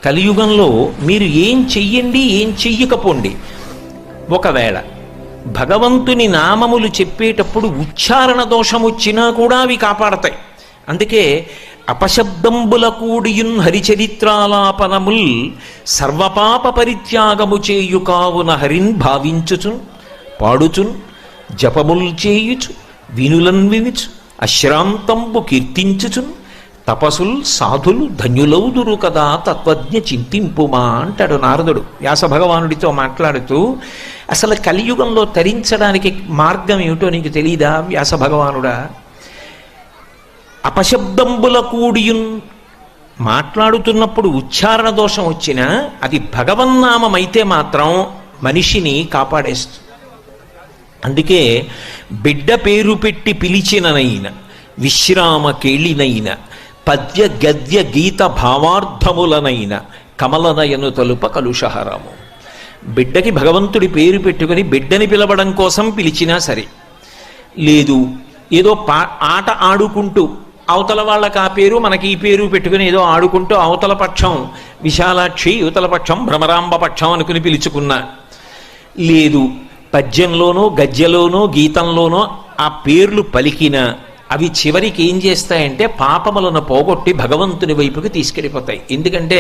కలియుగంలో మీరు ఏం చెయ్యండి, ఏం చెయ్యకపోండి, ఒకవేళ భగవంతుని నామములు చెప్పేటప్పుడు ఉచ్చారణ దోషం వచ్చినా కూడా అవి కాపాడతాయి. అందుకే అపశబ్దంబుల కూడియున్ హరిచరిత్రాలాపనముల్ సర్వపాప పరిత్యాగము చేయు కావున హరిన్ భావించుచున్ పాడుచున్ జపముల్ చేయుచు వినులన్ వినుచు అశ్రాంతంబు కీర్తించుచున్ తపసుల్ సాధులు ధన్యులౌదురు కదా తత్వజ్ఞ చింతింపుమా అంటాడు నారదుడు వ్యాస భగవానుడితో మాట్లాడుతూ. అసలు కలియుగంలో తరించడానికి మార్గం ఏమిటో నీకు తెలీదా వ్యాస భగవానుడా? అపశబ్దంబుల కూడియున్, మాట్లాడుతున్నప్పుడు ఉచ్చారణ దోషం వచ్చినా అది భగవన్నామమైతే మాత్రం మనిషిని కాపాడేస్తుంది. అందుకే బిడ్డ పేరు పెట్టి పిలిచిననైన విశ్రామ కేళినైన పద్య గద్య గీత భావార్థములనైన కమలనయను తలుప కలుషహరము. బిడ్డకి భగవంతుడి పేరు పెట్టుకుని బిడ్డని పిలవడం కోసం పిలిచినా సరే, లేదు ఏదో ఆట ఆడుకుంటూ అవతల వాళ్ళకి ఆ పేరు మనకి ఈ పేరు పెట్టుకుని ఏదో ఆడుకుంటూ అవతల పక్షం విశాలాక్షి యువతల పక్షం భ్రమరాంబ పక్షం అనుకుని పిలుచుకున్నా, లేదు పద్యంలోనో గద్యలోనో గీతంలోనో ఆ పేర్లు పలికిన అవి చివరికి ఏం చేస్తాయంటే పాపములను పోగొట్టి భగవంతుని వైపుకి తీసుకెళ్ళిపోతాయి. ఎందుకంటే